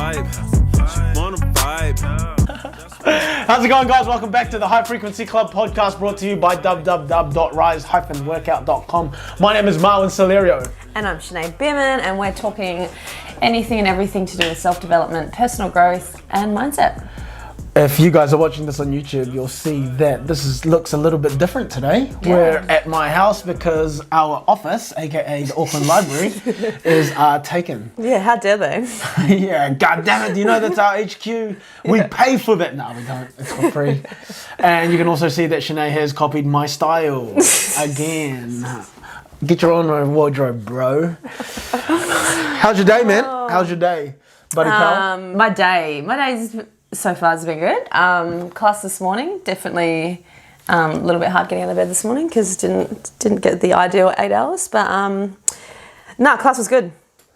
vibe. She wanna vibe. How's it going, guys? Welcome back to the High Frequency Club podcast, brought to you by www.rise-workout.com. My name is Marwin Celerio. And I'm Shenae Bierman, and we're talking anything and everything to do with self-development, personal growth, and mindset. If you guys are watching this on YouTube, you'll see that this looks a little bit different today. Yeah. We're at my house because our office, aka the Auckland Library, is taken. Yeah, how dare they? Yeah, god damn it, do you know that's our HQ? We pay for that. No, we don't. It's for free. And you can also see that Shenae has copied my style again. Get your own wardrobe, bro. How's your day, man? How's your day, buddy pal? My day's so far has been good. Class this morning, definitely a little bit hard getting out of bed this morning because didn't get the ideal 8 hours. But no, class was good.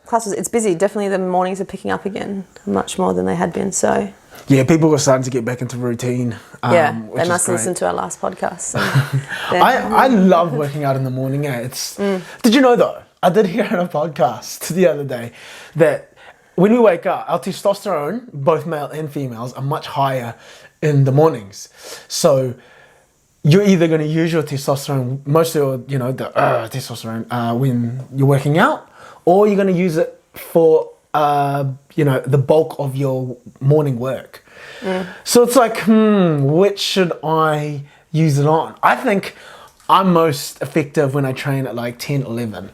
It's busy. Definitely the mornings are picking up again, much more than they had been. So yeah, people were starting to get back into routine. Yeah, they must listen to our last podcast. So I love working out in the morning. Did you know though? I did hear on a podcast the other day that when we wake up, our testosterone, both male and females, are much higher in the mornings. So you're either going to use your testosterone, mostly, the testosterone when you're working out, or you're going to use it for, the bulk of your morning work. So it's like, which should I use it on? I think I'm most effective when I train at like 10, 11.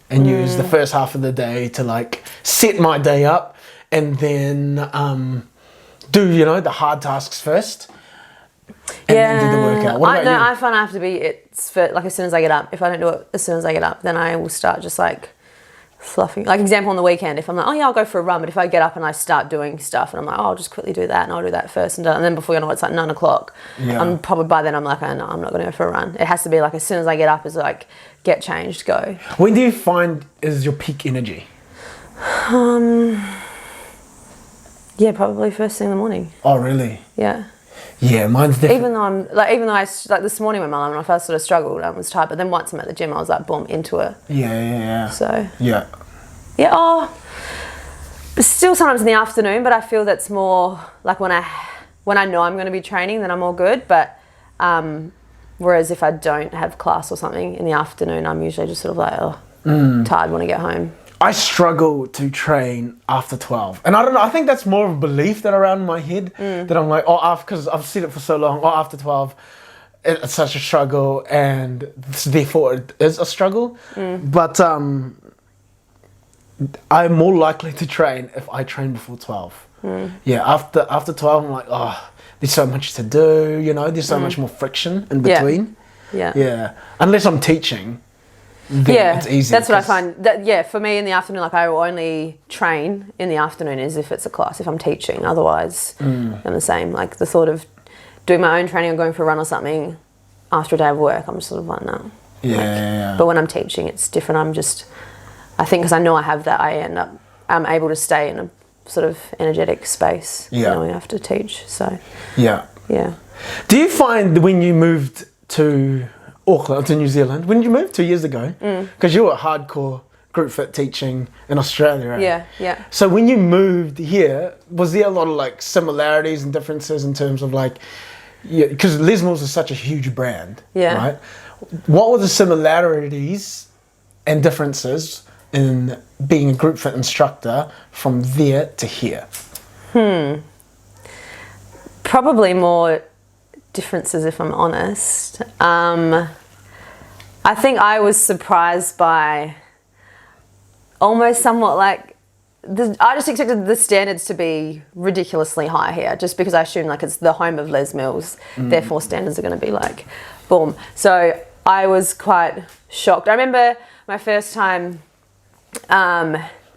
And use the first half of the day to like set my day up, and then do the hard tasks first, and then do the workout. What about you? I find I have to be as soon as I get up. If I don't do it as soon as I get up, then I will start just like fluffing. Like example, on the weekend, if I'm like, oh yeah, I'll go for a run, but if I get up and I start doing stuff and I'm like, oh, I'll just quickly do that and I'll do that first, and then before you know it's like 9 o'clock. Yeah. I'm probably by then I'm like, oh no, I'm not going to go for a run. It has to be like as soon as I get up, is like get changed, go. When do you find is your peak energy? Yeah, probably first thing in the morning. Oh really? Yeah. Yeah, mine's different. Even though I this morning with my mum, when I first sort of struggled, I was tired, but then once I'm at the gym, I was like, boom, into it. Yeah. So. Yeah. Yeah. Still sometimes in the afternoon, but I feel that's more like when I know I'm going to be training, then I'm all good. But whereas if I don't have class or something in the afternoon, I'm usually just sort of like, tired, want to get home. I struggle to train after 12. And I don't know, I think that's more of a belief that around my head, that I'm like, because I've seen it for so long, after 12, it's such a struggle, and therefore it is a struggle. But I'm more likely to train if I train before 12. Yeah, after 12, I'm like, there's so much to do, there's so much more friction in between. Yeah. Unless I'm teaching. It's easy. That's what I find. For me in the afternoon, like I will only train in the afternoon as if it's a class, if I'm teaching. Otherwise, I'm the same. Like the thought of doing my own training or going for a run or something after a day of work, I'm just sort of like, no. Yeah. But when I'm teaching, it's different. I think because I know I have that, I'm able to stay in a sort of energetic space knowing I have to teach. So. Yeah. Do you find when you moved to Auckland, to New Zealand, when did you move? 2 years ago? Because you were hardcore group fit teaching in Australia, right? Yeah. So when you moved here, was there a lot of like similarities and differences in terms of like, because Les Mills is such a huge brand, right? What were the similarities and differences in being a group fit instructor from there to here? Probably more differences, if I'm honest. I think I was surprised by almost somewhat like I just expected the standards to be ridiculously high here, just because I assume like it's the home of Les Mills, therefore standards are going to be like boom. So I was quite shocked. I remember my first time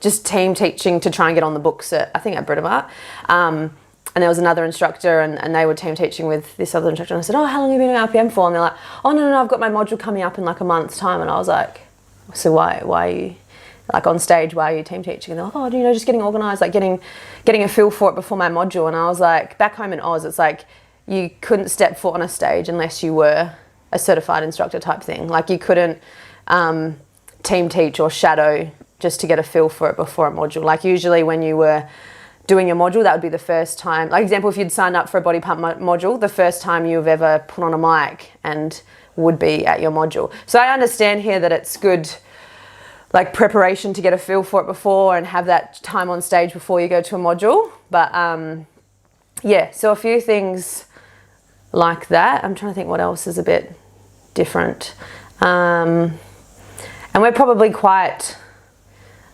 just team teaching to try and get on the books at Britomart. And there was another instructor, and they were team teaching with this other instructor. And I said, oh, how long have you been doing RPM for? And they're like, oh, no, I've got my module coming up in like a month's time. And I was like, so why are you, like on stage, why are you team teaching? And they're like, oh, just getting organised, like getting a feel for it before my module. And I was like, back home in Oz, it's like you couldn't step foot on a stage unless you were a certified instructor type thing. Like you couldn't team teach or shadow just to get a feel for it before a module. Like usually when you were doing your module, that would be the first time. Like example, if you'd signed up for a body pump module, the first time you've ever put on a mic and would be at your module. So I understand here that it's good, like preparation to get a feel for it before and have that time on stage before you go to a module. But yeah, so a few things like that. I'm trying to think what else is a bit different. And we're probably quite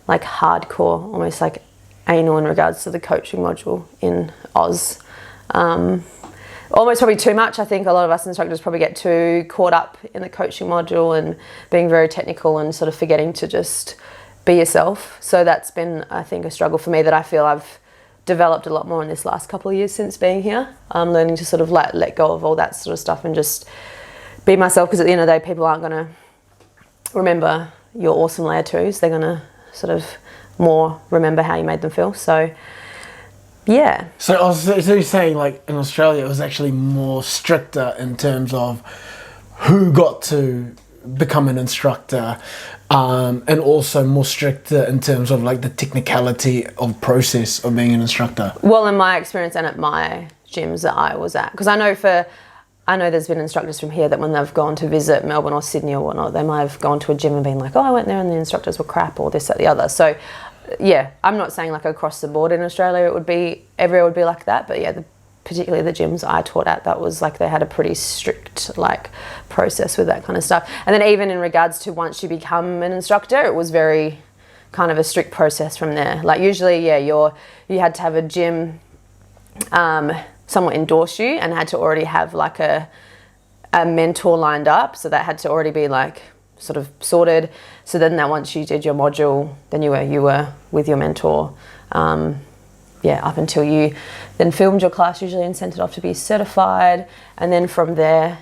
like hardcore, almost like anal in regards to the coaching module in Oz. Almost probably too much. I think a lot of us instructors probably get too caught up in the coaching module and being very technical and sort of forgetting to just be yourself. So that's been, I think, a struggle for me that I feel I've developed a lot more in this last couple of years since being here. Learning to sort of let go of all that sort of stuff and just be myself, because at the end of the day, people aren't going to remember your awesome layer twos. They're going to sort of more remember how you made them feel. So yeah. So you're saying like in Australia it was actually more stricter in terms of who got to become an instructor, and also more stricter in terms of like the technicality of process of being an instructor. Well, in my experience and at my gyms that I was at, because I know there's been instructors from here that when they've gone to visit Melbourne or Sydney or whatnot, they might have gone to a gym and been like, oh, I went there and the instructors were crap or this, that, the other. So yeah, I'm not saying like across the board in Australia everywhere would be like that, but yeah, particularly the gyms I taught at, that was like they had a pretty strict like process with that kind of stuff. And then even in regards to once you become an instructor, it was very kind of a strict process from there. Like usually, yeah, you had to have a gym someone endorse you and had to already have like a mentor lined up, so that had to already be like sort of sorted. So then that once you did your module, then you were with your mentor, up until you then filmed your class usually and sent it off to be certified. And then from there,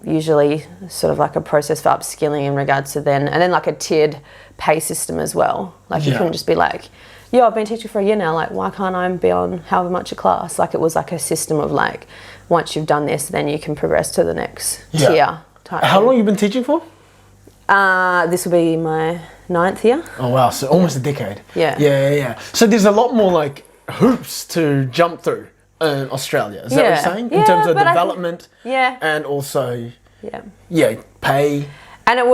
usually sort of like a process for upskilling in regards to then like a tiered pay system as well. Like you couldn't just be like, yeah, I've been teaching for a year now, like why can't I be on however much a class? Like it was like a system of like, once you've done this, then you can progress to the next tier type. How long have you been teaching for? This will be my 9th year. Oh wow, so almost a decade. Yeah. So there's a lot more like hoops to jump through in Australia. Is that what you're saying? In terms of development and also pay. And it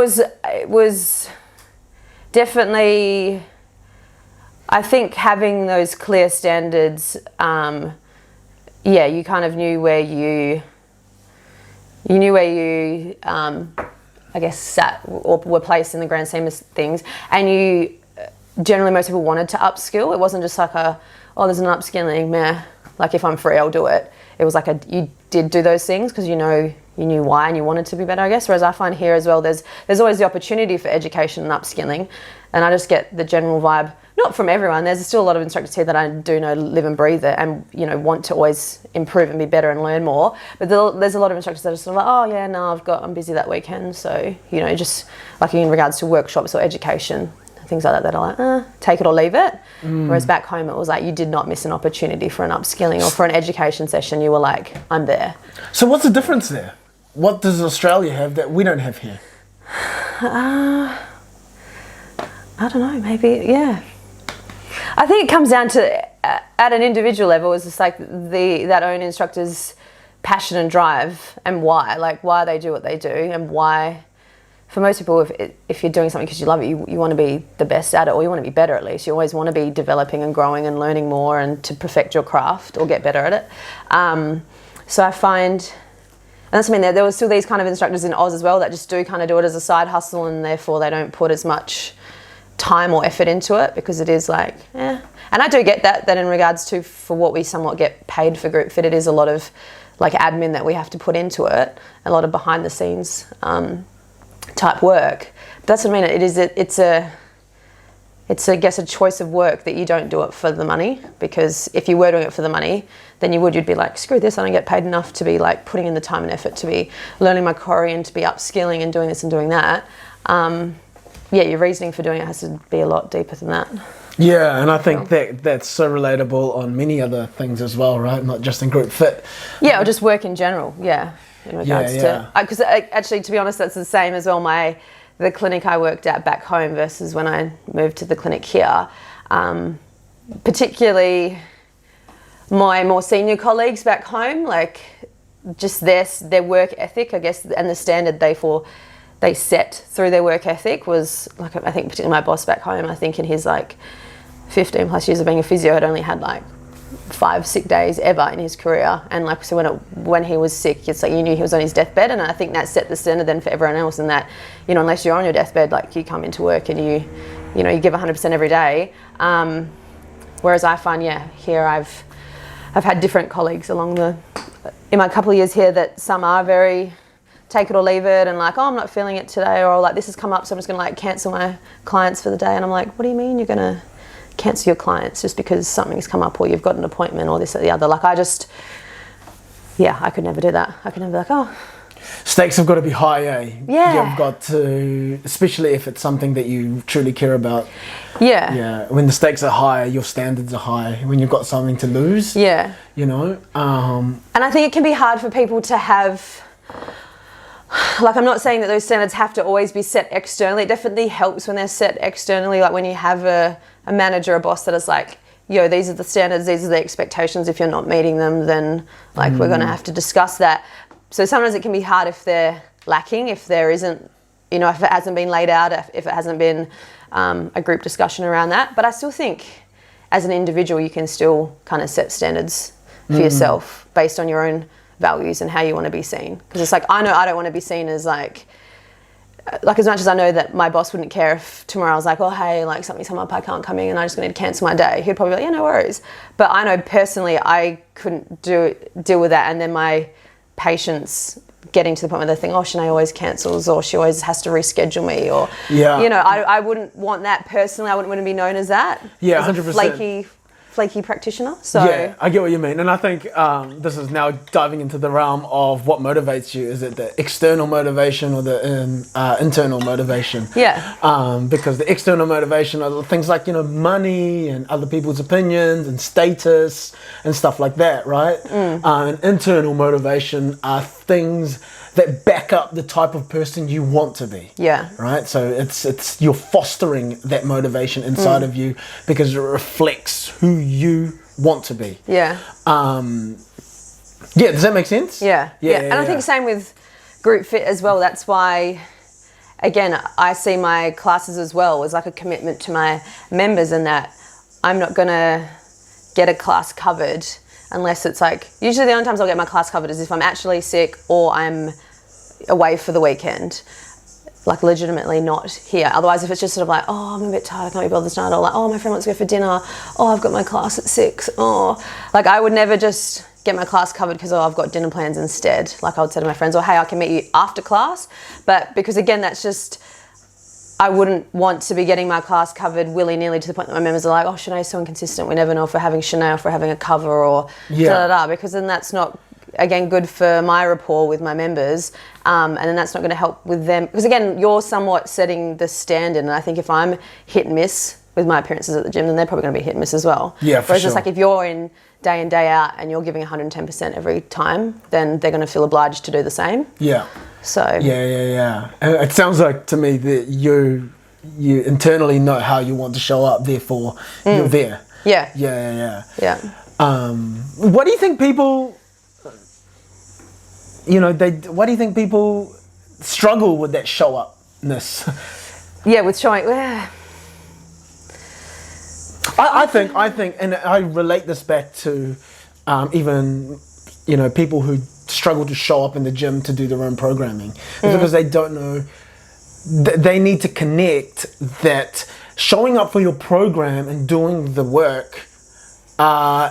was definitely, I think having those clear standards, you kind of knew where you I guess sat or were placed in the grand scheme of things, and you generally, most people wanted to upskill. It wasn't just like there's an upskilling, meh, like if I'm free I'll do it. It was like you did do those things because you knew why and you wanted to be better, I guess. Whereas I find here as well, there's always the opportunity for education and upskilling, and I just get the general vibe, not from everyone, there's still a lot of instructors here that I do know live and breathe it and want to always improve and be better and learn more, but there's a lot of instructors that are sort of like, oh yeah, no, I'm busy that weekend, so just like in regards to workshops or education, things like that are like, take it or leave it. Whereas back home it was like you did not miss an opportunity for an upskilling or for an education session. You were like, I'm there. So what's the difference there? What does Australia have that we don't have here? I don't know, maybe, yeah. I think it comes down to, at an individual level, it's just like that own instructor's passion and drive and why they do what they do, and why, for most people, if you're doing something because you love it, you want to be the best at it, or you want to be better at least. You always want to be developing and growing and learning more and to perfect your craft or get better at it. So I find, and that's what I mean, there were still these kind of instructors in Oz as well that just do kind of do it as a side hustle, and therefore they don't put as much time or effort into it because it is like, And I do get that in regards to, for what we somewhat get paid for group fit, it is a lot of like admin that we have to put into it, a lot of behind the scenes type work. But that's what I mean, it's I guess a choice of work that you don't do it for the money, because if you were doing it for the money, then you'd be like, screw this, I don't get paid enough to be like putting in the time and effort to be learning my choreo and to be upskilling and doing this and doing that. Your reasoning for doing it has to be a lot deeper than that. Yeah, and I think that's so relatable on many other things as well, right? Not just in group fit. Yeah, or just work in general, in regards to... Because actually, to be honest, that's the same as well, the clinic I worked at back home versus when I moved to the clinic here. Particularly my more senior colleagues back home, like just their work ethic, I guess, and the standard they set through their work ethic was like, I think particularly my boss back home, I think in his like 15 plus years of being a physio, had only had like 5 sick days ever in his career. And like, so when he was sick, it's like you knew he was on his deathbed, and I think that set the standard then for everyone else, and that, you know, unless you're on your deathbed, like you come into work and you give 100% every day. Whereas I find, here I've had different colleagues in my couple of years here, that some are very take it or leave it, and like, oh, I'm not feeling it today, or like this has come up, so I'm just gonna like cancel my clients for the day. And I'm like, what do you mean you're gonna cancel your clients just because something's come up, or you've got an appointment, or this or the other? Like, I could never do that. I could never be like, oh. Stakes have got to be high, eh? Yeah. You've got to, especially if it's something that you truly care about. Yeah. Yeah. When the stakes are high, your standards are high. When you've got something to lose. Yeah. You know. And I think it can be hard for people to have. Like, I'm not saying that those standards have to always be set externally. It definitely helps when they're set externally. Like when you have a manager, a boss that is like, yo, these are the standards, these are the expectations. If you're not meeting them, then like we're going to have to discuss that. So sometimes it can be hard if they're lacking, if there isn't, you know, if it hasn't been laid out, if it hasn't been a group discussion around that. But I still think as an individual, you can still kind of set standards for yourself based on your own values and how you want to be seen. Because it's like, I know I don't want to be seen as like as much as I know that my boss wouldn't care if tomorrow I was like, oh, hey, like something's come up, I can't come in and I just need to cancel my day. He'd probably be like, yeah, no worries. But I know personally I couldn't deal with that. And then my patients getting to the point where they think, oh, Shenae always cancels, or she always has to reschedule me, or, you know, I wouldn't want that personally. I wouldn't want to be known as that. Yeah, as 100%. Flaky practitioner. So yeah, I get what you mean, and I think this is now diving into the realm of what motivates you. Is it the external motivation or the internal motivation? Yeah. Because the external motivation are things like, you know, money and other people's opinions and status and stuff like that, right? And internal motivation are things that back up the type of person you want to be. Yeah. Right? So it's you're fostering that motivation inside of you because it reflects who you want to be. Yeah. Yeah, does that make sense? Yeah. And I think same with group fit as well. That's why, again, I see my classes as well as like a commitment to my members, and that I'm not gonna get a class covered unless it's like, usually the only times I'll get my class covered is if I'm actually sick or I'm away for the weekend, like legitimately not here. Otherwise, if it's just sort of like, oh, I'm a bit tired, I can't be bothered tonight, or like, oh, my friend wants to go for dinner, oh, I've got my class at 6, oh, like I would never just get my class covered because, oh, I've got dinner plans instead. Like I would say to my friends, or hey, I can meet you after class. But because again, that's just, I wouldn't want to be getting my class covered willy-nilly to the point that my members are like, oh, Shenae's so inconsistent. We never know if we're having Shenae or if we're having a cover or da-da-da, because then that's not, again, good for my rapport with my members. And then that's not going to help with them. Because again, you're somewhat setting the standard. And I think if I'm hit and miss with my appearances at the gym, then they're probably going to be hit and miss as well. Yeah, for Whereas it's like if you're in day out and you're giving 110% every time, then they're going to feel obliged to do the same. Yeah. So yeah. It sounds like to me that you internally know how you want to show up, therefore you're there. Yeah. What do you think people, you know, what do you think people struggle with that show upness? Yeah, with showing. I think, and I relate this back to even, you know, people who struggle to show up in the gym to do their own programming. It's because they don't know, they need to connect that showing up for your program and doing the work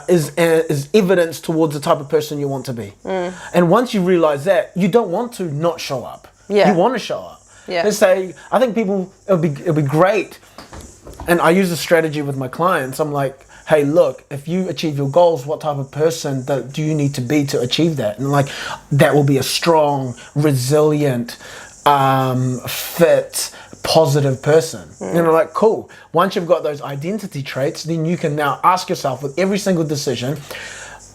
is evidence towards the type of person you want to be. And once you realize that, you don't want to not show up. You want to show up. And say, I think people, it'll be great. And I use a strategy with my clients. I'm like, hey, look, if you achieve your goals, what type of person do you need to be to achieve that? And like, that will be a strong, resilient, fit, positive person. And I'm like, cool. Once you've got those identity traits, then you can now ask yourself with every single decision,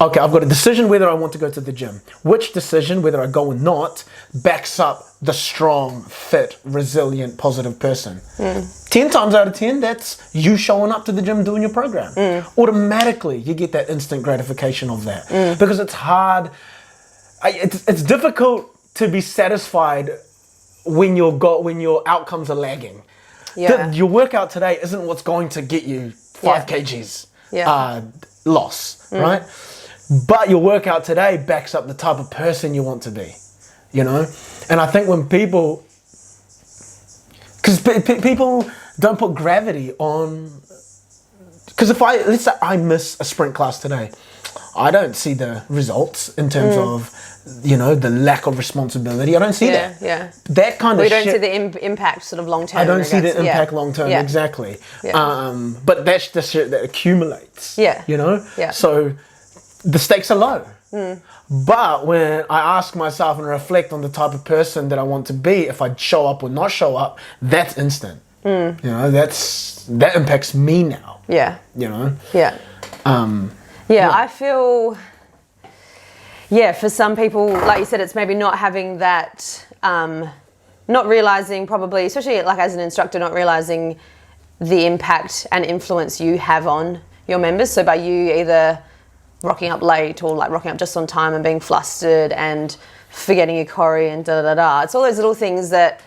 okay, I've got a decision whether I want to go to the gym. Which decision, whether I go or not, backs up the strong, fit, resilient, positive person? 10 times out of 10, that's you showing up to the gym doing your program. Automatically, you get that instant gratification of that. Because it's hard, it's difficult to be satisfied when your outcomes are lagging. Yeah. Your workout today isn't what's going to get you 5 kgs loss, right? But your workout today backs up the type of person you want to be, you know? And I think when people, because people don't put gravity on, because let's say I miss a sprint class today, I don't see the results in terms of, you know, the lack of responsibility. I don't see that. Yeah. That kind of We don't shit, see the impact sort of long term. I don't see the impact long term, Yeah. exactly. Yeah. But that's the shit that accumulates. Yeah. You know? Yeah. So the stakes are low. But when I ask myself and reflect on the type of person that I want to be, if I show up or not show up, that's instant. You know, that impacts me now. Yeah. You know? Yeah. I feel, for some people, like you said, it's maybe not having that, not realizing probably, especially like as an instructor, not realizing the impact and influence you have on your members. So by you either rocking up late or like rocking up just on time and being flustered and forgetting your choreo and it's all those little things that,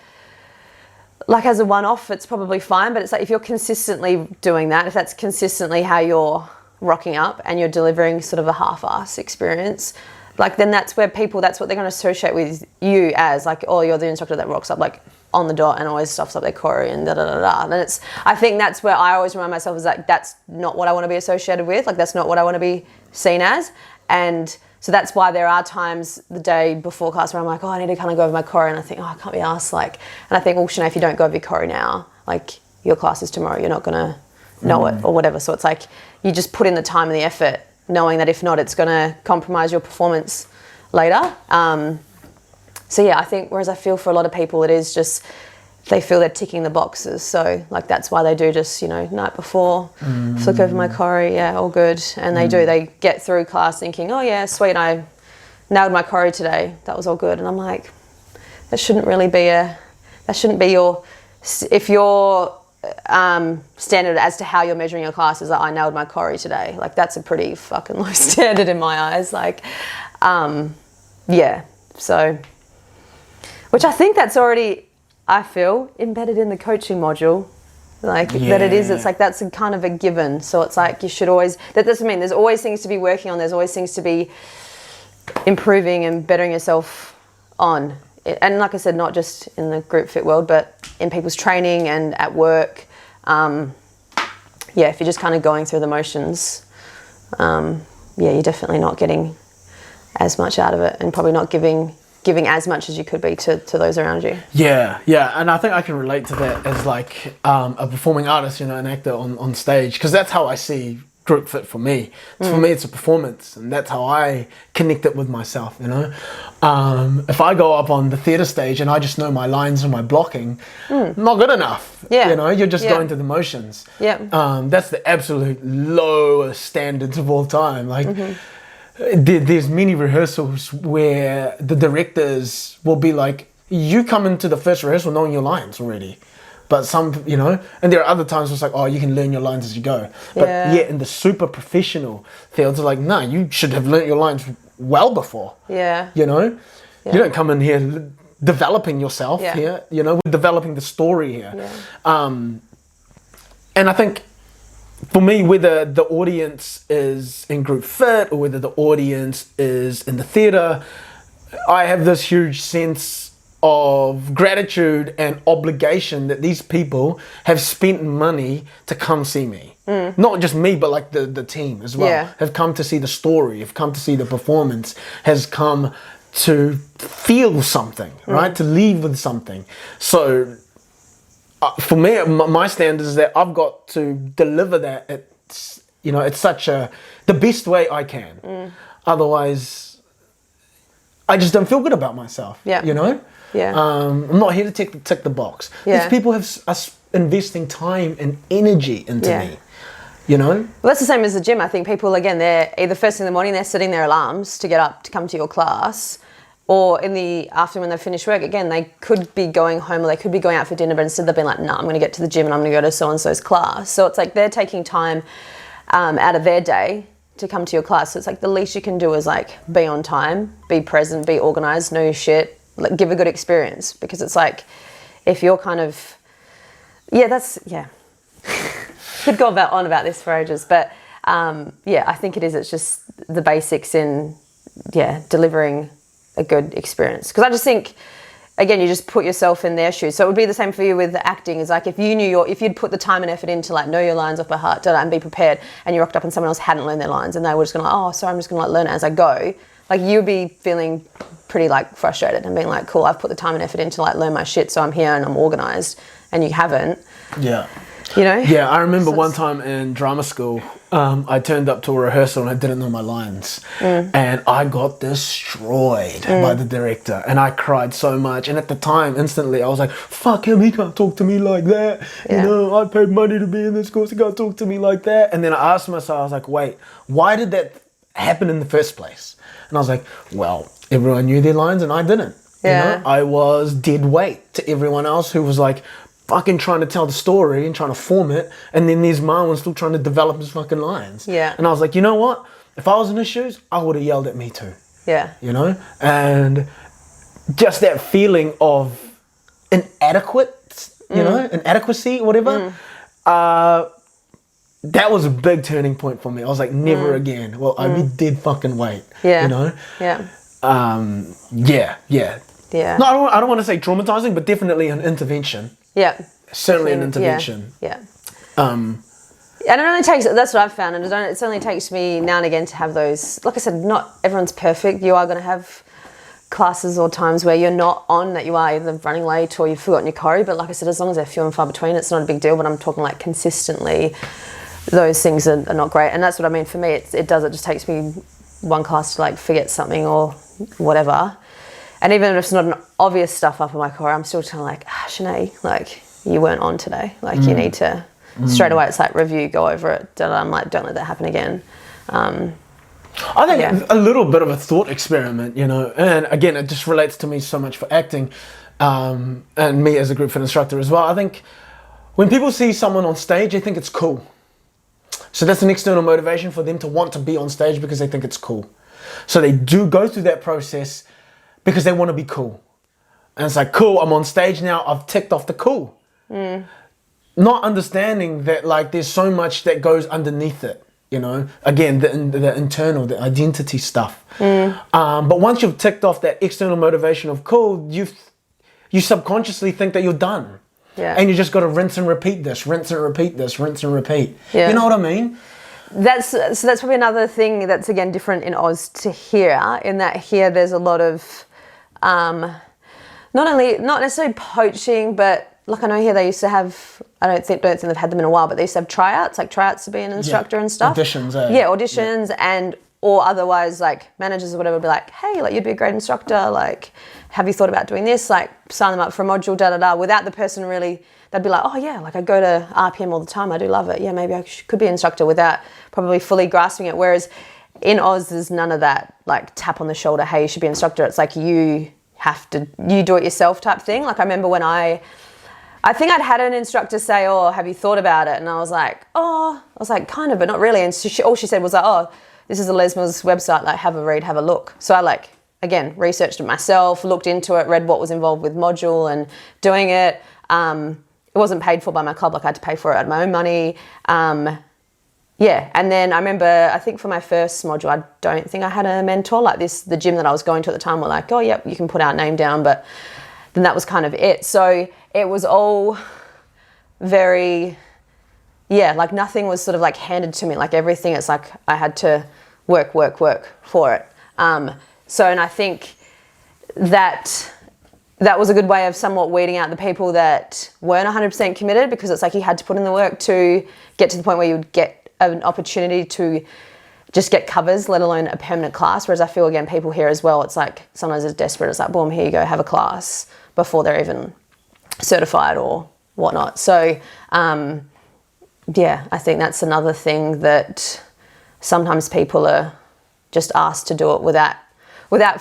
like as a one-off, it's probably fine, but it's like if you're consistently doing that, if that's consistently how you're rocking up and you're delivering sort of a half-ass experience, like then that's what they're going to associate with you as, like, oh, you're the instructor that rocks up like on the dot and always stuffs up their choreo and And I think that's where I always remind myself is like, that's not what I want to be associated with. Like, that's not what I want to be seen as. And so that's why there are times the day before class where I'm like, oh, I need to kind of go over my choreo, and I think, oh, I can't be asked. Like, and I think, well, Shenae, if you don't go over your choreo now, like your class is tomorrow, you're not going to know it or whatever. So it's like, you just put in the time and the effort, knowing that if not, it's going to compromise your performance later. So yeah, I think, whereas I feel for a lot of people, it is just, they feel they're ticking the boxes. So like, that's why they do just, you know, night before, flick over my choreo, yeah, all good. And they get through class thinking, oh yeah, sweet, I nailed my choreo today. That was all good. And I'm like, that shouldn't be your, if your standard as to how you're measuring your class is like, I nailed my choreo today. Like, that's a pretty fucking low standard in my eyes. Like, so, which I think that's already, I feel, embedded in the coaching module. Like, that it is, it's like, that's a kind of a given. So it's like, you should always, that doesn't mean there's always things to be working on. There's always things to be improving and bettering yourself on. And like I said, not just in the group fit world, but in people's training and at work. If you're just kind of going through the motions, you're definitely not getting as much out of it, and probably not giving as much as you could be to those around you. Yeah, and I think I can relate to that as like a performing artist, you know, an actor on stage, because that's how I see group fit for me. For me, it's a performance, and that's how I connect it with myself, you know. If I go up on the theatre stage and I just know my lines and my blocking, not good enough. Yeah. You know, you're just going through the motions. Yeah. That's the absolute lowest standards of all time. Like, there's many rehearsals where the directors will be like, you come into the first rehearsal knowing your lines already. But some, you know, and there are other times where it's like, oh, you can learn your lines as you go. But in the super professional fields, it's like, no, you should have learned your lines well before. Yeah. You know? Yeah. You don't come in here developing yourself here, you know, we're developing the story here. Yeah. And I think, for me, whether the audience is in group fit or whether the audience is in the theatre, I have this huge sense of gratitude and obligation that these people have spent money to come see me. Not just me, but like the team as well. Have come to see the story, have come to see the performance, has come to feel something, right? To leave with something. So for me, my standard is that I've got to deliver that at, you know, it's the best way I can. Otherwise, I just don't feel good about myself. You know? I'm not here to tick the box. These people are investing time and energy into me. you know? Well, that's the same as the gym. I think people, again, they're either first thing in the morning, they're setting their alarms to get up to come to your class, or in the afternoon when they finish work, again, they could be going home or they could be going out for dinner, but instead they've been like, I'm going to get to the gym and I'm going to go to so-and-so's class. So it's like they're taking time out of their day to come to your class. So it's like the least you can do is like be on time, be present, be organised, know your shit, like give a good experience. Because it's like, if you're kind of, could go on about this for ages, but I think it is. It's just the basics in delivering a good experience. Because I just think, again, you just put yourself in their shoes. So it would be the same for you with the acting. It's like if you'd put the time and effort into like know your lines off by heart, and be prepared, and you rocked up and someone else hadn't learned their lines and they were just gonna I'm just gonna like learn it as I go. Like you'd be feeling pretty like frustrated and being like, cool, I've put the time and effort into like learn my shit, so I'm here and I'm organised, and you haven't. Yeah. You know? Yeah, I remember one time in drama school, I turned up to a rehearsal and I didn't know my lines. And I got destroyed by the director. And I cried so much. And at the time, instantly, I was like, fuck him, he can't talk to me like that. Yeah. You know, I paid money to be in this course, he can't talk to me like that. And then I asked myself, I was like, wait, why did that happen in the first place? And I was like, well, everyone knew their lines and I didn't. Yeah. You know, I was dead weight to everyone else who was like, fucking trying to tell the story and trying to form it, and then there's Marwin still trying to develop his fucking lines. Yeah. And I was like, you know what? If I was in his shoes, I would have yelled at me too. Yeah. You know? And just that feeling of inadequate, you know, inadequacy, whatever, that was a big turning point for me. I was like, never again. Well, I'd be dead fucking weight. Yeah. You know? Yeah. Yeah. No, I don't want to say traumatizing, but definitely an intervention. Yeah. Certainly an intervention. Yeah. And it only takes, that's what I've found, and it only takes me now and again to have those, like I said, not everyone's perfect. You are going to have classes or times where you're not on, that you are either running late or you've forgotten your choreo, but like I said, as long as they're few and far between, it's not a big deal. But I'm talking like consistently, those things are not great. And that's what I mean, for me, it just takes me one class to like forget something or whatever. And even if it's not an obvious stuff up in my core, I'm still kind of like, Shenae, like, you weren't on today. Like, you need to, straight away, it's like, review, go over it. And I'm like, don't let that happen again. I think a little bit of a thought experiment, you know, and again, it just relates to me so much for acting, and me as a group fit instructor as well. I think when people see someone on stage, they think it's cool. So that's an external motivation for them to want to be on stage because they think it's cool. So they do go through that process because they want to be cool. And it's like, cool, I'm on stage now, I've ticked off the cool. Not understanding that like there's so much that goes underneath it, you know? Again, the internal, the identity stuff. But once you've ticked off that external motivation of cool, you subconsciously think that you're done. Yeah. And you just got to rinse and repeat this, rinse and repeat this, rinse and repeat. Yeah. You know what I mean? That's probably another thing that's, again, different in Oz to here, in that here there's a lot of, not necessarily poaching, but like I know here they used to have, I don't think they've had them in a while, but they used to have tryouts to be an instructor and stuff. Auditions, auditions, or otherwise like managers or whatever would be like, hey, like you'd be a great instructor, like have you thought about doing this? Like sign them up for a module, without the person really, they'd be like, oh yeah, like I go to RPM all the time, I do love it. Yeah, maybe I could be an instructor, without probably fully grasping it. Whereas in Oz, there's none of that like tap on the shoulder, hey, you should be an instructor. It's like you do it yourself type thing. Like I remember when I think I'd had an instructor say, oh, have you thought about it? And I was like, kind of, but not really. And so all she said was like, oh, this is the Les Mills website, like have a read, have a look. So I like, again, researched it myself, looked into it, read what was involved with module and doing it. It wasn't paid for by my club, like I had to pay for it out of my own money. And then I remember, I think for my first module, I don't think I had a mentor like this. The gym that I was going to at the time were like, oh, yep, you can put our name down, but then that was kind of it. So it was all very, like nothing was sort of like handed to me. Like everything, it's like I had to work for it. And I think that was a good way of somewhat weeding out the people that weren't 100% committed, because it's like you had to put in the work to get to the point where you would get an opportunity to just get covers, let alone a permanent class. Whereas I feel, again, people here as well, it's like sometimes it's desperate. It's like, boom, here you go, have a class before they're even certified or whatnot. So, yeah, I think that's another thing that sometimes people are just asked to do it without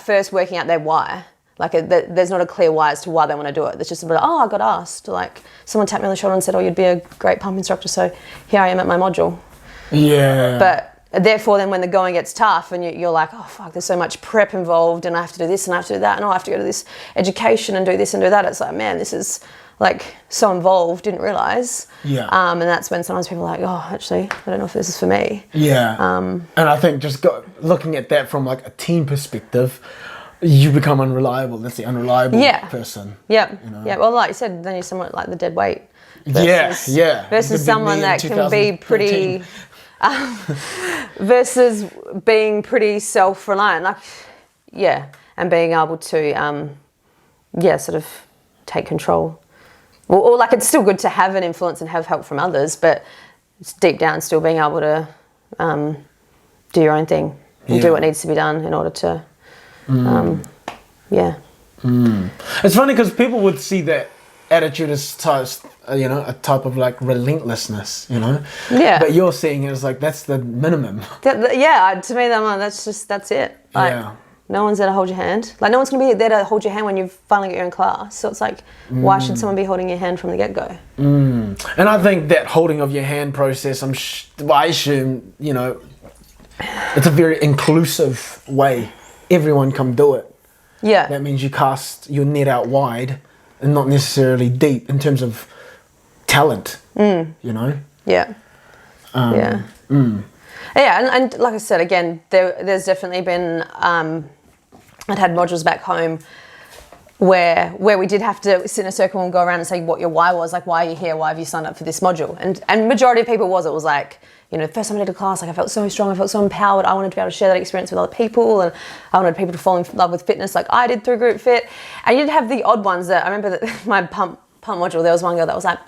first working out their why. Like there's not a clear why as to why they want to do it. There's just a bit of, I got asked. Like someone tapped me on the shoulder and said, you'd be a great pump instructor, so here I am at my module. Yeah. But therefore then when the going gets tough and you're like, oh fuck, there's so much prep involved and I have to do this and I have to do that and I have to go to this education and do this and do that. It's like, man, this is like so involved, didn't realise. Yeah. And that's when sometimes people are like, oh, actually, I don't know if this is for me. Yeah. And I think just looking at that from like a team perspective, you become unreliable. That's the unreliable person. Yeah. You know? Yeah. Well, like you said, then you're somewhat like the dead weight. Versus someone that can be pretty, versus being pretty self-reliant. Like, yeah, and being able to, sort of take control. Or like it's still good to have an influence and have help from others, but it's deep down still being able to do your own thing and do what needs to be done in order to, It's funny because people would see that attitude as a type of like relentlessness, Yeah. But you're seeing it as like that's the minimum. To me, that's it. Like, no one's there to hold your hand. Like, no one's going to be there to hold your hand when you've finally got your own class. So it's like, why should someone be holding your hand from the get-go? And I think that holding of your hand process, I assume, it's a very inclusive way. Everyone come do it. Yeah. That means you cast your net out wide and not necessarily deep in terms of talent, Yeah. Yeah, and like I said, again, there's definitely been, I'd had modules back home where we did have to sit in a circle and go around and say what your why was, like, why are you here, why have you signed up for this module? And majority of people it was like, first time I did a class, like I felt so strong, I felt so empowered, I wanted to be able to share that experience with other people, and I wanted people to fall in love with fitness like I did through Group Fit. And you'd have the odd ones that, I remember that my pump module, there was one girl that was like,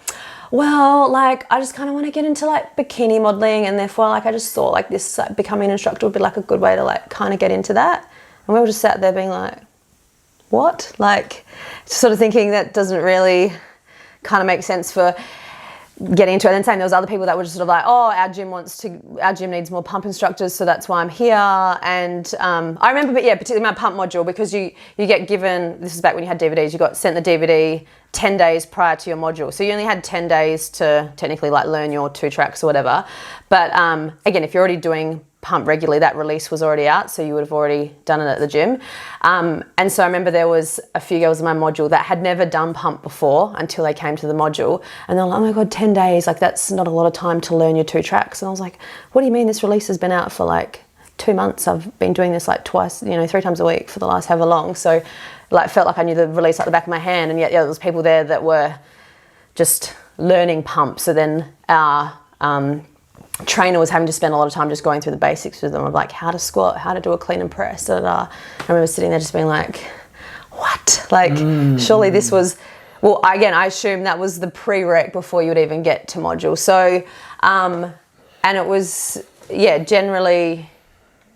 well, like, I just kind of want to get into like bikini modeling, and therefore like I just thought like this, like, becoming an instructor would be like a good way to like kind of get into that. And we were just sat there being like, what? Like, sort of thinking that doesn't really kind of make sense for getting into it. And then saying there was other people that were just sort of like, oh, our gym needs more pump instructors, so that's why I'm here. And I remember, particularly my pump module, because you get given, this is back when you had DVDs, you got sent the DVD 10 days prior to your module. So you only had 10 days to technically like learn your 2 tracks or whatever. But again, if you're already doing pump regularly, that release was already out, so you would have already done it at the gym. And so I remember there was a few girls in my module that had never done pump before until they came to the module, and they're like, oh my god, 10 days, like that's not a lot of time to learn your 2 tracks. And I was like, what do you mean? This release has been out for like 2 months. I've been doing this like twice, 3 times a week for the last however long. So like felt like I knew the release like the back of my hand, and yet there was people there that were just learning pump. So then our trainer was having to spend a lot of time just going through the basics with them of like how to squat, how to do a clean and press. I remember sitting there just being like, what? Like, surely this was, well, again, I assume that was the prereq before you would even get to module. So, and it was, generally,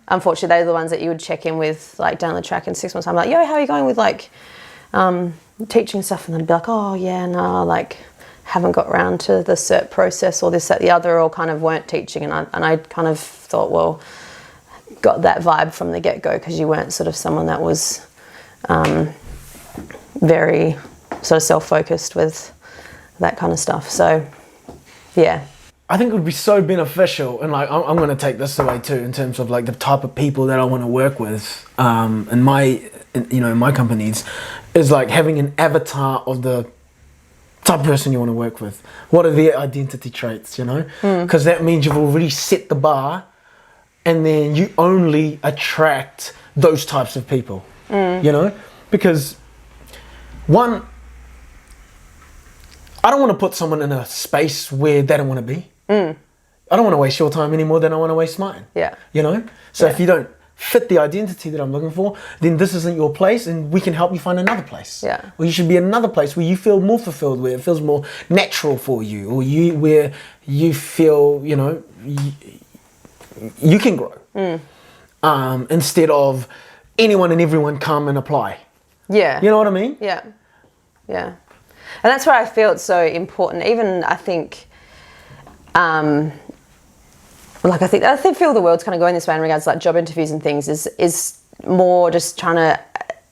unfortunately, they're the ones that you would check in with like down the track in 6 months time, like, yo, how are you going with like teaching stuff? And then be like, oh yeah, no, like, haven't got around to the cert process or this, that, the other, or kind of weren't teaching. And I kind of thought, well, got that vibe from the get-go, because you weren't sort of someone that was very sort of self-focused with that kind of stuff. So, yeah. I think it would be so beneficial, and like I'm going to take this away too, in terms of like the type of people that I want to work with in my companies, is like having an avatar of the type of person you want to work with. What are their identity traits, Because that means you've already set the bar, and then you only attract those types of people, Because one, I don't want to put someone in a space where they don't want to be. I don't want to waste your time any more than I want to waste mine. Yeah. So if you don't fit the identity that I'm looking for, then this isn't your place, and we can help you find another place. Yeah. Or you should be in another place where you feel more fulfilled, where it feels more natural for you, or where you feel, you can grow. Instead of anyone and everyone come and apply. Yeah. You know what I mean? Yeah. Yeah. And that's why I feel it's so important. Even I think like I feel the world's kind of going this way in regards to like job interviews and things is more just trying to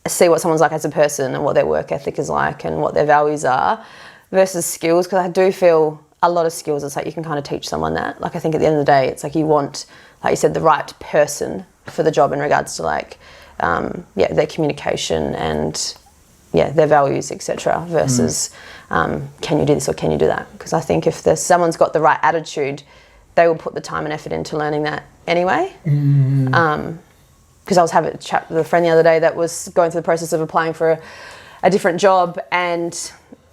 see what someone's like as a person and what their work ethic is like and what their values are versus skills, because I do feel a lot of skills, it's like you can kind of teach someone that. Like I think at the end of the day, it's like you want, like you said, the right person for the job in regards to like, their communication and their values, etc. versus can you do this or can you do that? Because I think if someone's got the right attitude, they will put the time and effort into learning that anyway. Because I was having a chat with a friend the other day that was going through the process of applying for a different job, and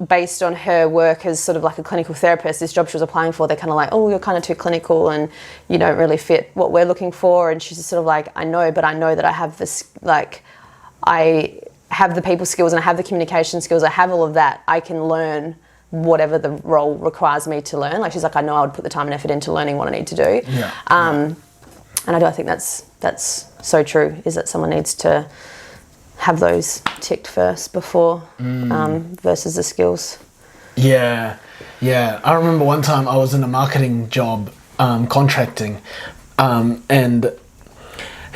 based on her work as sort of like a clinical therapist, this job she was applying for, they're kind of like, oh, you're kind of too clinical and you don't really fit what we're looking for. And she's just sort of like, I know, but I know that I have this, like, I have the people skills and I have the communication skills, I have all of that, I can learn whatever the role requires me to learn. Like she's like, I know I would put the time and effort into learning what I need to do. And I think that's so true, is that someone needs to have those ticked first before versus the skills. Yeah. I remember one time I was in a marketing job, contracting, and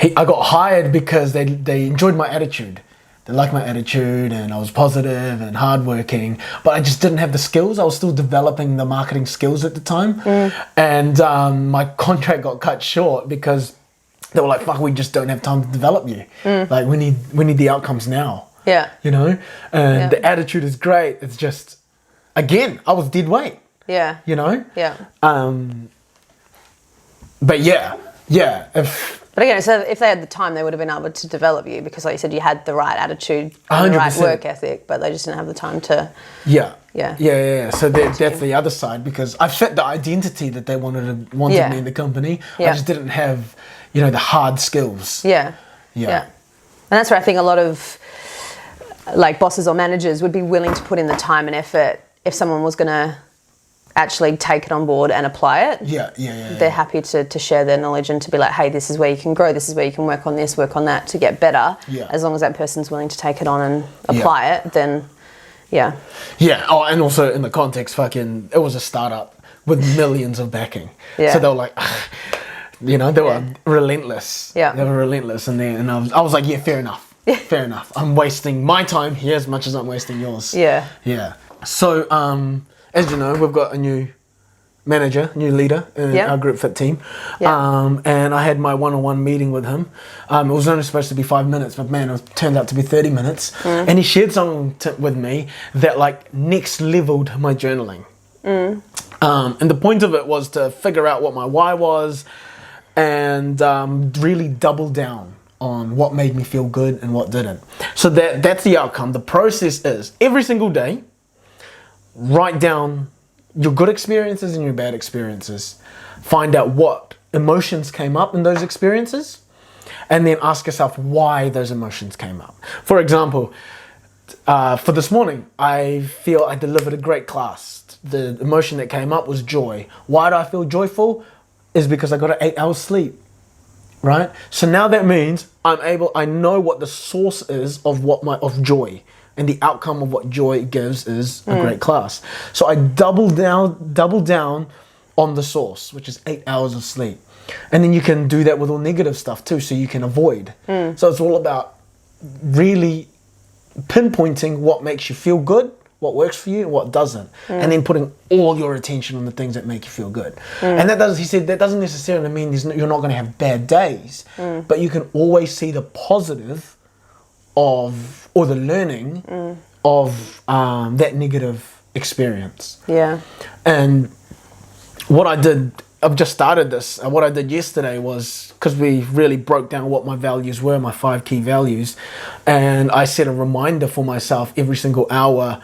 I got hired because they enjoyed my attitude. They liked my attitude and I was positive and hardworking, but I just didn't have the skills. I was still developing the marketing skills at the time. And my contract got cut short because they were like, fuck, we just don't have time to develop you. Like we need the outcomes now. Yeah. You know? And the attitude is great. It's just, again, I was dead weight. Yeah. You know? Yeah. But yeah. But again, so if they had the time, they would have been able to develop you because, like you said, you had the right attitude, and the right work ethic, but they just didn't have the time to. Yeah. Yeah. So that's the other side, because I fit the identity that they wanted me in the company. I just didn't have, the hard skills. Yeah. And that's where I think a lot of like bosses or managers would be willing to put in the time and effort if someone was going to actually take it on board and apply it. They're happy to share their knowledge and to be like, hey, this is where you can grow, this is where you can work on this, work on that to get better. As long as that person's willing to take it on and apply it, then oh, and also in the context, it was a startup with millions of backing. So they were like, they were relentless. They were relentless, and I was like, fair enough. Fair enough. I'm wasting my time here as much as I'm wasting yours. So as you know, we've got a new manager, new leader in our group fit team. And I had my one-on-one meeting with him. It was only supposed to be 5 minutes, but man, it turned out to be 30 minutes. And he shared something with me that like next leveled my journaling. And the point of it was to figure out what my why was and really double down on what made me feel good and what didn't. So that's the outcome. The process is every single day, write down your good experiences and your bad experiences. Find out what emotions came up in those experiences, and then ask yourself why those emotions came up. For example, for this morning, I feel I delivered a great class. The emotion that came up was joy. Why do I feel joyful? Is because I got an 8 hours sleep, right? So now that means I know what the source is of joy. And the outcome of what joy gives is a great class. So I double down on the source, which is 8 hours of sleep. And then you can do that with all negative stuff too, so you can avoid. So it's all about really pinpointing what makes you feel good, what works for you, and what doesn't. And then putting all your attention on the things that make you feel good. And he said that doesn't necessarily mean you're not going to have bad days, but you can always see the positive or the learning of that negative experience. And what I did, I've just started this, and what I did yesterday was, because we really broke down what my values were, my 5 key values, and I set a reminder for myself every single hour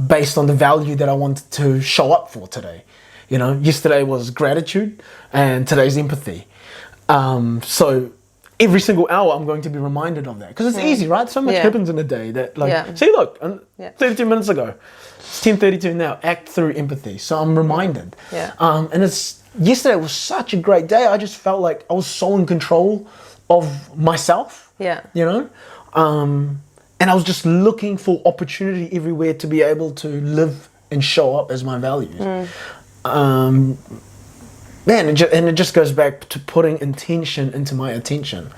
based on the value that I wanted to show up for today. Yesterday was gratitude and today's empathy. So every single hour I'm going to be reminded of that, because it's easy, right? So much happens in a day that see, look, 32 minutes ago, it's 10:32 now, act through empathy. So I'm reminded. And yesterday was such a great day. I just felt like I was so in control of myself. And I was just looking for opportunity everywhere to be able to live and show up as my values. man, it just goes back to putting intention into my attention,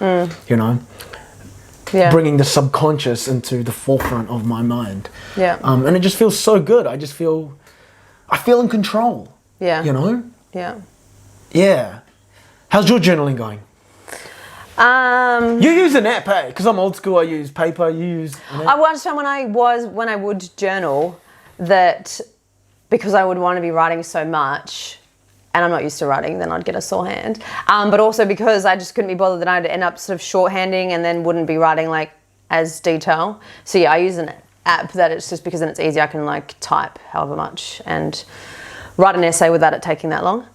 you know, bringing the subconscious into the forefront of my mind. Yeah. And it just feels so good. I feel in control. Yeah. You know? Yeah. Yeah. How's your journaling going? You use an app, hey? Because I'm old school. I use paper. You use an app. I once found when I would journal that because I would want to be writing so much, and I'm not used to writing, then I'd get a sore hand. But also because I just couldn't be bothered, that I'd end up sort of shorthanding and then wouldn't be writing like as detail. So yeah, I use an app that it's just because then it's easy. I can like type however much and write an essay without it taking that long.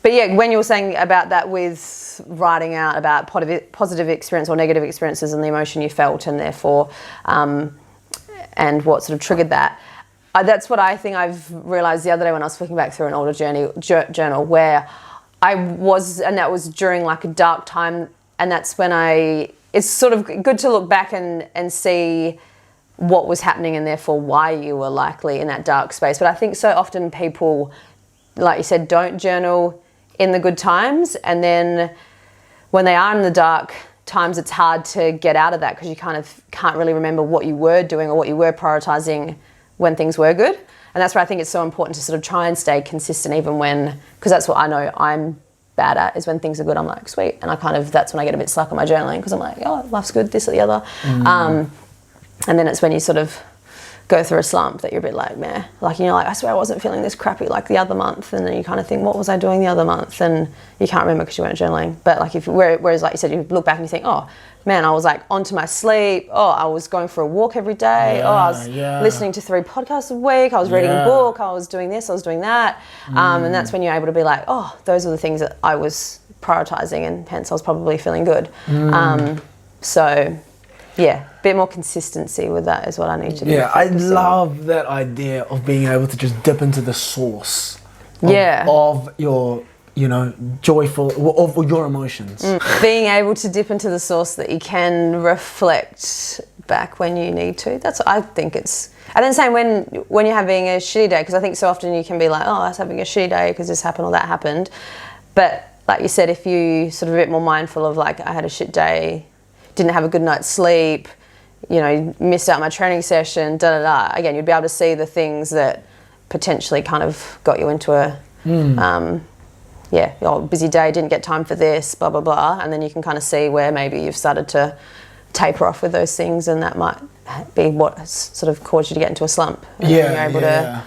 But yeah, when you were saying about that with writing out about positive experience or negative experiences and the emotion you felt and therefore, and what sort of triggered that, that's what I think I've realised the other day when I was flicking back through an older journal where I was, and that was during like a dark time, and that's when it's sort of good to look back and see what was happening and therefore why you were likely in that dark space. But I think so often people, like you said, don't journal in the good times, and then when they are in the dark times, it's hard to get out of that because you kind of can't really remember what you were doing or what you were prioritising when things were good. And that's why I think it's so important to sort of try and stay consistent even when, because that's what I know I'm bad at, is when things are good, I'm like, sweet. And that's when I get a bit slack on my journaling because I'm like, oh, life's good, this or the other. And then it's when you sort of go through a slump that you're a bit like, meh. Like, I swear I wasn't feeling this crappy like the other month. And then you kind of think, what was I doing the other month? And you can't remember because you weren't journaling. But like whereas like you said, you look back and you think, oh man, I was like onto my sleep. Oh, I was going for a walk every day. I was listening to 3 podcasts a week. I was reading a book. I was doing this, I was doing that. And that's when you're able to be like, oh, those are the things that I was prioritizing, and hence I was probably feeling good. So yeah, a bit more consistency with that is what I need to do. Yeah, I love that idea of being able to just dip into the source of your, joyful, of your emotions. Being able to dip into the source that you can reflect back when you need to. That's what I think it's. And then same when you're having a shitty day, because I think so often you can be like, oh, I was having a shitty day because this happened or that happened. But like you said, if you sort of a bit more mindful of like, I had a shit day, didn't have a good night's sleep, missed out my training session, again, you'd be able to see the things that potentially kind of got you into a, busy day, didn't get time for this, blah, blah, blah. And then you can kind of see where maybe you've started to taper off with those things, and that might be what has sort of caused you to get into a slump. And then you're able to,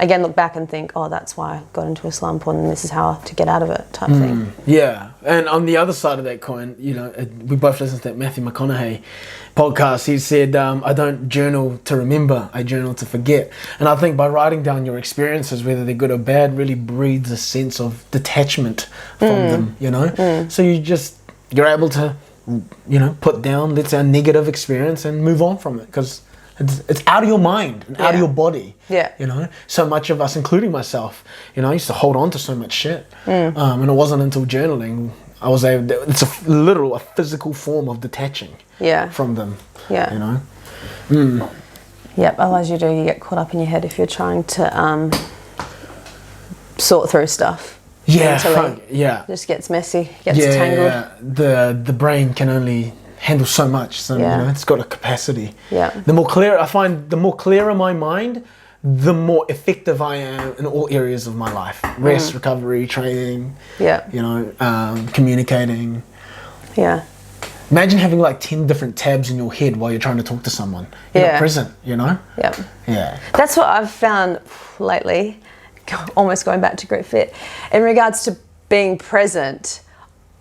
again, look back and think, oh, that's why I got into a slump, and this is how to get out of it, type thing. Yeah, and on the other side of that coin, we both listened to that Matthew McConaughey podcast. He said, I don't journal to remember, I journal to forget. And I think by writing down your experiences, whether they're good or bad, really breeds a sense of detachment from them, So you're able to, put down, let's say, a negative experience and move on from it, because it's out of your mind and out of your body. Yeah. So much of us, including myself, I used to hold on to so much shit. And it wasn't until journaling I was able to, it's a physical form of detaching from them. Yeah. Yep, otherwise you get caught up in your head if you're trying to sort through stuff. Mentally. It just gets messy, gets tangled. Yeah. The brain can only handle so much, so it's got a capacity. The more clearer my mind, the more effective I am in all areas of my life. Rest, recovery, training, communicating. Imagine having like 10 different tabs in your head while you're trying to talk to someone. You're not present, Yeah. That's what I've found lately, almost going back to Grit Fit. In regards to being present,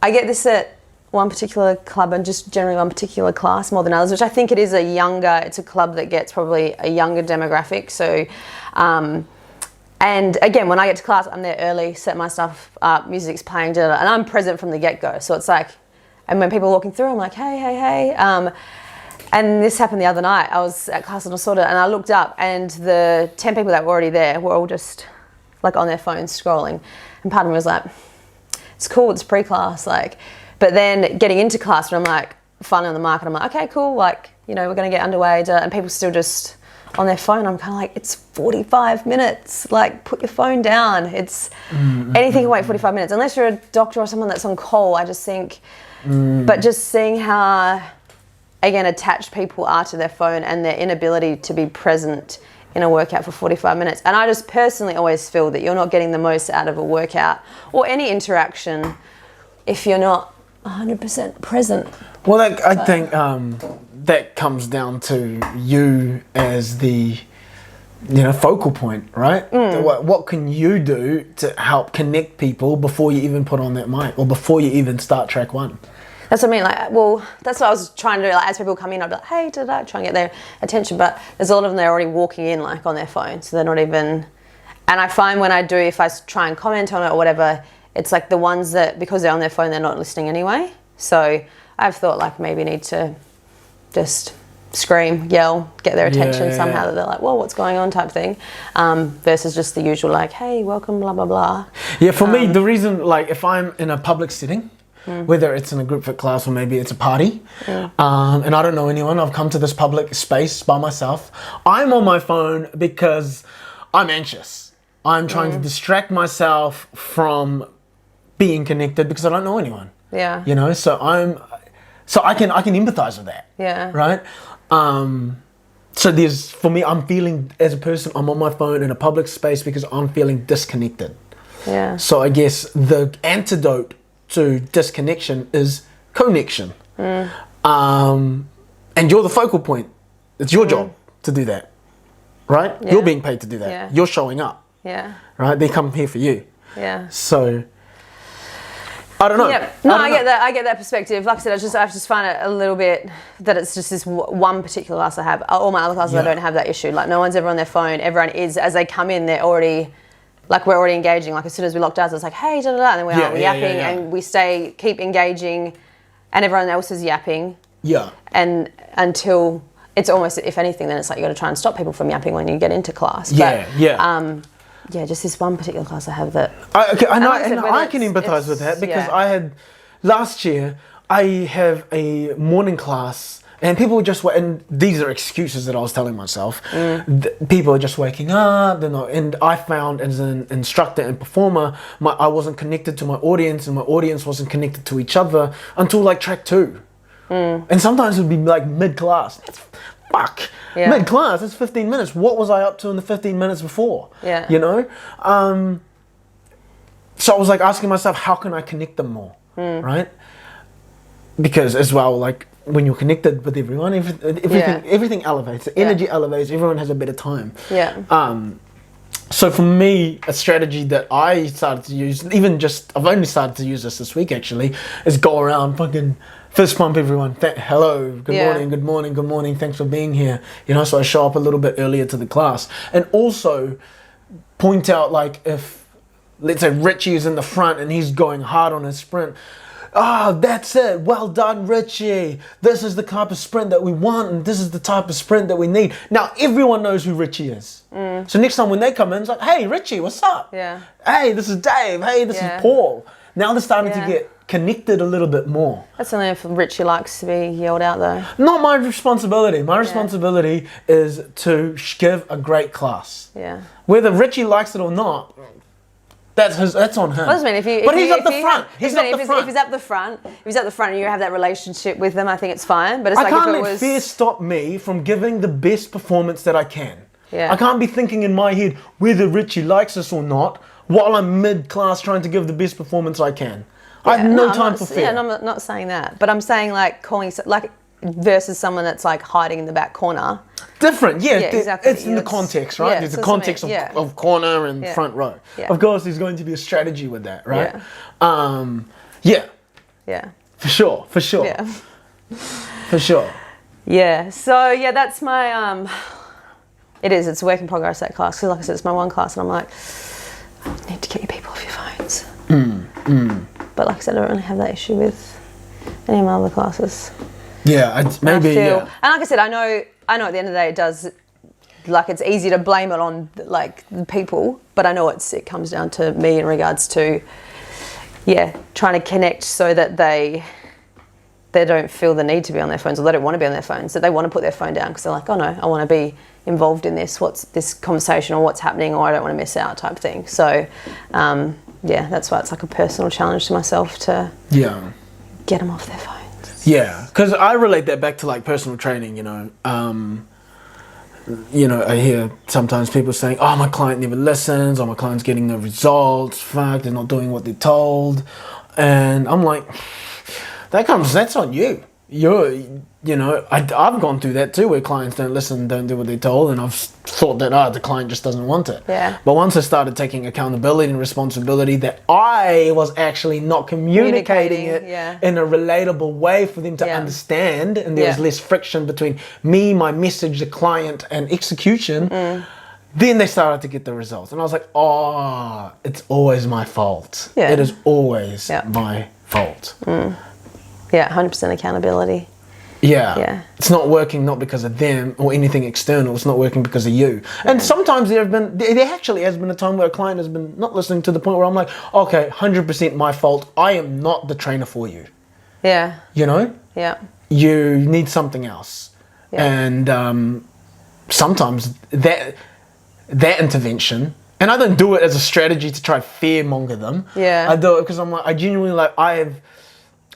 I get this at one particular club and just generally one particular class more than others, which I think it's a club that gets probably a younger demographic. So, and again, when I get to class, I'm there early, set my stuff up, music's playing, and I'm present from the get-go. So it's like, and when people are walking through, I'm like, hey. And this happened the other night. I was at class and I looked up, and the 10 people that were already there were all just like on their phones scrolling. And part of me was like, it's cool, it's pre-class, but then getting into class, and I'm like, finally on the mic, and I'm like, okay, cool, we're going to get underway. And people still just on their phone. I'm kind of like, it's 45 minutes. Like, put your phone down. It's anything can wait 45 minutes. Unless you're a doctor or someone that's on call, I just think, but just seeing how, again, attached people are to their phone and their inability to be present in a workout for 45 minutes. And I just personally always feel that you're not getting the most out of a workout or any interaction if you're not 100% present. Well, I think that comes down to you as the, focal point, right? What can you do to help connect people before you even put on that mic or before you even start track one? That's what I mean, like, well, that's what I was trying to do, like, as people come in, I'd be like, hey, try and get their attention, but there's a lot of them, they're already walking in, like, on their phone, so they're not even, and I find when I do, if I try and comment on it or whatever, it's like the ones that, because they're on their phone, they're not listening anyway, so I've thought, like, maybe need to just scream, yell, get their attention somehow, that they're like, whoa, what's going on type thing, versus just the usual, like, hey, welcome, blah, blah, blah. Yeah, for me, the reason, like, if I'm in a public setting, whether it's in a group fit class or maybe it's a party, and I don't know anyone, I've come to this public space by myself, I'm on my phone because I'm anxious. I'm trying to distract myself from being connected because I don't know anyone. Yeah. So I can empathize with that. Yeah. Right? So for me, I'm feeling, as a person, I'm on my phone in a public space because I'm feeling disconnected. Yeah. So I guess the antidote to disconnection is connection. And you're the focal point. It's your job to do that, right? Yeah. You're being paid to do that. Yeah. You're showing up, Yeah. right? They come here for you. Yeah. So I don't know. Yeah. No, I get that. I get that perspective. Like I said, I just find it a little bit that it's just this one particular class I have. All my other classes, I don't have that issue. Like, no one's ever on their phone. Everyone is, as they come in, they're already, like, we're already engaging. Like, as soon as we locked ours, it's like, hey, da da da, and then we're yapping, and we keep engaging, and everyone else is yapping. Yeah. And until it's almost, if anything, then it's like you got to try and stop people from yapping when you get into class. Yeah. But, yeah, just this one particular class I have that. I I can empathize with that because I had, last year, I have a morning class and people were just, and these are excuses that I was telling myself, people are just waking up, they're not, and I found as an instructor and performer, I wasn't connected to my audience and my audience wasn't connected to each other until like track 2. And sometimes it would be like mid-class. That's fuck. Yeah. Mid-class, it's 15 minutes. What was I up to in the 15 minutes before? Yeah. So I was like asking myself, how can I connect them more? Right? Because as well, like when you're connected with everyone, everything elevates. The energy elevates. Everyone has a better time. Yeah. So for me, a strategy that I started to use, I've only started to use this week actually, is go around fucking fist pump everyone. Hello, good morning, thanks for being here. So I show up a little bit earlier to the class. And also point out, like, if, let's say Richie is in the front and he's going hard on his sprint, that's it. Well done, Richie. This is the type of sprint that we want, and this is the type of sprint that we need. Now, everyone knows who Richie is. So next time when they come in, it's like, hey, Richie, what's up? Yeah. Hey, this is Dave. Hey, this is Paul. Now they're starting to get connected a little bit more. That's only if Richie likes to be yelled out, though. Not my responsibility. My responsibility is to give a great class. Yeah. Whether Richie likes it or not, that's on him. Well, I mean, if he's up the front. If he's up the front and you have that relationship with them, I think it's fine. But it's I can't let fear stop me from giving the best performance that I can. Yeah. I can't be thinking in my head whether Richie likes us or not while I'm mid-class trying to give the best performance I can. I have no time for fear. Yeah, I'm not saying that. But I'm saying, like, versus someone that's, like, hiding in the back corner. Different, exactly. It's in the context, right? There's the context of corner and front row. Yeah. Of course, there's going to be a strategy with that, right? Yeah. Yeah. For sure. Yeah. For sure. Yeah. So, yeah, that's my, it's a work in progress, that class. Because, like I said, it's my one class, and I'm like, I need to get you people off your phones. But, like I said, I don't really have that issue with any of my other classes. Yeah, maybe, And like I said, I know at the end of the day it does, like, it's easy to blame it on, like, the people, but I know it comes down to me in regards to, trying to connect so that they don't feel the need to be on their phones, or they don't want to be on their phones, that they want to put their phone down because they're like, oh no, I want to be involved in this? What's this conversation, or what's happening, or I don't want to miss out type thing. So, that's why it's like a personal challenge to myself to get them off their phones. Yeah, because I relate that back to like personal training, I hear sometimes people saying, oh, my client never listens, or my client's getting no results, fuck, they're not doing what they're told. And I'm like, that's on you. I've gone through that too, where clients don't listen, don't do what they're told, and I've thought that, the client just doesn't want it. Yeah. But once I started taking accountability and responsibility that I was actually not communicating it in a relatable way for them to understand, and there was less friction between me, my message, the client, and execution, then they started to get the results. And I was like, oh, it's always my fault. Yeah. It is always my fault. Yeah, 100% accountability. Yeah. It's not working not because of them or anything external. It's not working because of you. And sometimes there actually has been a time where a client has been not listening to the point where I'm like, okay, 100% my fault. I am not the trainer for you. Yeah. Yeah. You need something else. Yeah. And sometimes that intervention, and I don't do it as a strategy to try fear monger them. Yeah. I do it because I'm like, I genuinely like,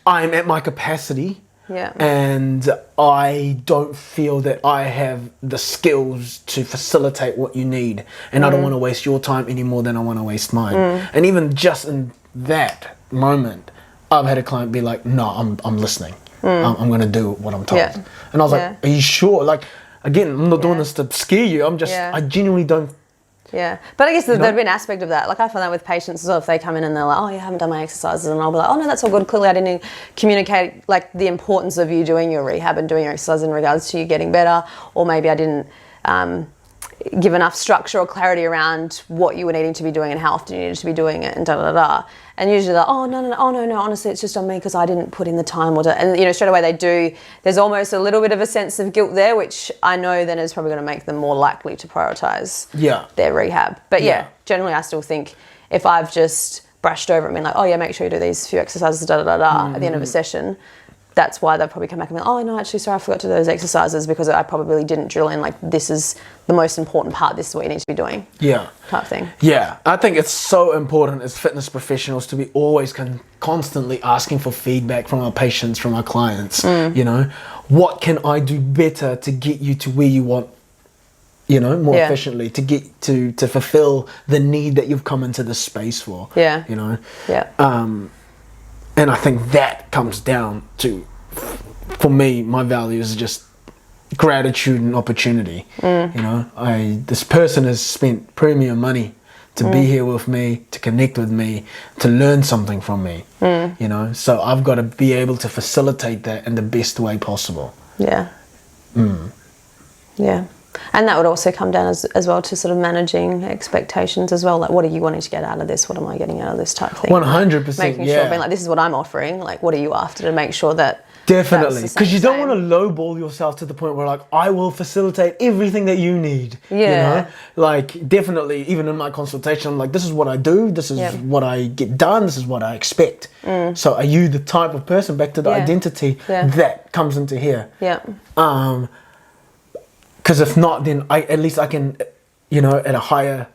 I'm at my capacity. Yeah. And I don't feel that I have the skills to facilitate what you need. And I don't want to waste your time any more than I want to waste mine. And even just in that moment, I've had a client be like, no, I'm listening. I'm going to do what I'm told. Yeah. And I was like, are you sure? Like, again, I'm not doing this to scare you. I genuinely don't. Yeah, but I guess there'd be an aspect of that. Like I find that with patients as well, if they come in and they're like, oh, you haven't done my exercises, and I'll be like, oh no, that's all good. Clearly I didn't communicate like the importance of you doing your rehab and doing your exercise in regards to you getting better, or maybe I didn't give enough structure or clarity around what you were needing to be doing and how often you needed to be doing it, and da. And usually they're, oh no, honestly, it's just on me because I didn't put in the time, and straight away they do. There's almost a little bit of a sense of guilt there, which I know then is probably going to make them more likely to prioritise their rehab. But generally I still think if I've just brushed over it and been like, oh yeah, make sure you do these few exercises, at the end of a session, that's why they'll probably come back and be like, oh no, actually, sorry, I forgot to do those exercises because I probably didn't drill in, like, this is the most important part, this is what you need to be doing. Yeah. Type thing. Yeah. I think it's so important as fitness professionals to be always constantly asking for feedback from our patients, from our clients. What can I do better to get you to where you want, more efficiently, to get to fulfill the need that you've come into this space for. Yeah. And I think that comes down to, for me, my values is just gratitude and opportunity. This person has spent premium money to be here with me, to connect with me, to learn something from me. So I've got to be able to facilitate that in the best way possible. Yeah. Yeah. And that would also come down as well to sort of managing expectations as well. Like, what are you wanting to get out of this? What am I getting out of this type thing? 100%. Making sure, being like, this is what I'm offering. Like, what are you after, to make sure that. Definitely. Because you don't want to lowball yourself to the point where, like, I will facilitate everything that you need. Yeah. Like, definitely, even in my consultation, I'm like, this is what I do. This is what I get done. This is what I expect. So are you the type of person, back to the identity, that comes into here? Yeah. Because if not, then at least I can, at a higher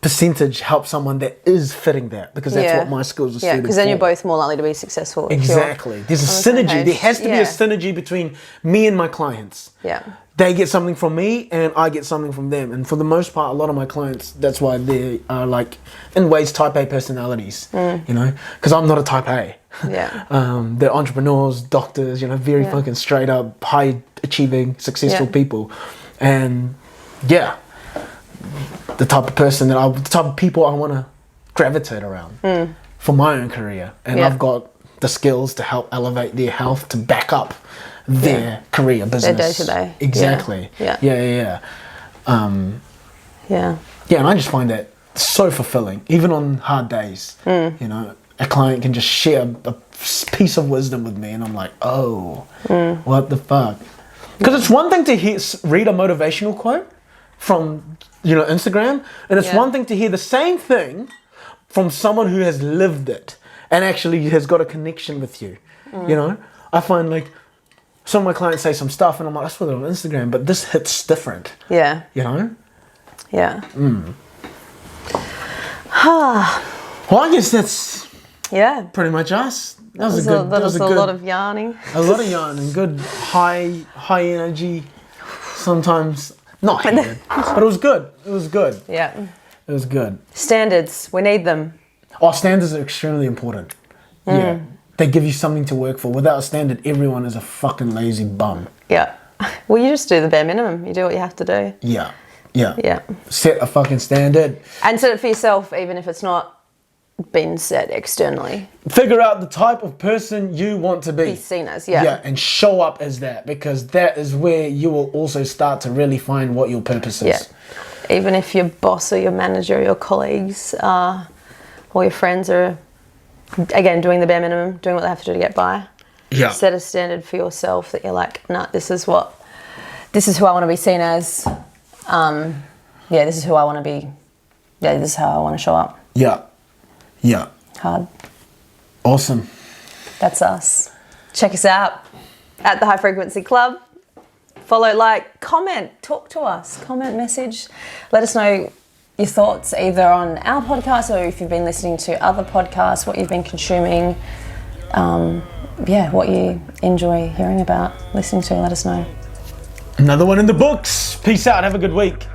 percentage, help someone that is fitting that, because that's what my skills are suited for. Yeah, because then you're both more likely to be successful. Exactly. There's a synergy. There has to be a synergy between me and my clients. Yeah. They get something from me and I get something from them. And for the most part, a lot of my clients, that's why they are, like, in ways, type A personalities, because I'm not a type A. Yeah. They're entrepreneurs, doctors, very fucking straight up, high achieving, successful people. And the type of person the type of people I want to gravitate around for my own career. And I've got the skills to help elevate their health, to back up their career, business. Their day-to-day. Exactly. Yeah. And I just find that so fulfilling, even on hard days. A client can just share a piece of wisdom with me and I'm like, oh, what the fuck? Because it's one thing to read a motivational quote from, Instagram, and it's one thing to hear the same thing from someone who has lived it and actually has got a connection with you. I find, like, some of my clients say some stuff, and I'm like, I saw that on Instagram, but this hits different. Yeah. You know? Yeah. Well, I guess that's Yeah. pretty much us. That was That a was a good, lot of yarning. a lot of yarn and good high energy. Sometimes not heated, but it was good. It was good. Yeah. It was good. Standards, we need them. Oh, standards are extremely important. Yeah, they give you something to work for. Without a standard, everyone is a fucking lazy bum. Yeah. Well, you just do the bare minimum. You do what you have to do. Yeah, yeah. Yeah. Set a fucking standard. And set it for yourself, even if it's not been set externally. Figure out the type of person you want to be. Be seen as, yeah. Yeah, and show up as that, because that is where you will also start to really find what your purpose is. Yeah. Even if your boss or your manager or your colleagues or your friends are, again, doing the bare minimum, doing what they have to do to get by. Yeah. Set a standard for yourself that you're like, nah, this is who I want to be seen as. This is who I want to be. Yeah, this is how I want to show up. Yeah. Yeah. Hard. Awesome. That's us. Check us out at the High Frequency Club. Follow, like, comment, talk to us, comment, message. Let us know your thoughts either on our podcast or if you've been listening to other podcasts, what you've been consuming. What you enjoy hearing about, listening to, let us know. Another one in the books. Peace out. Have a good week.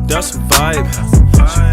That's a vibe.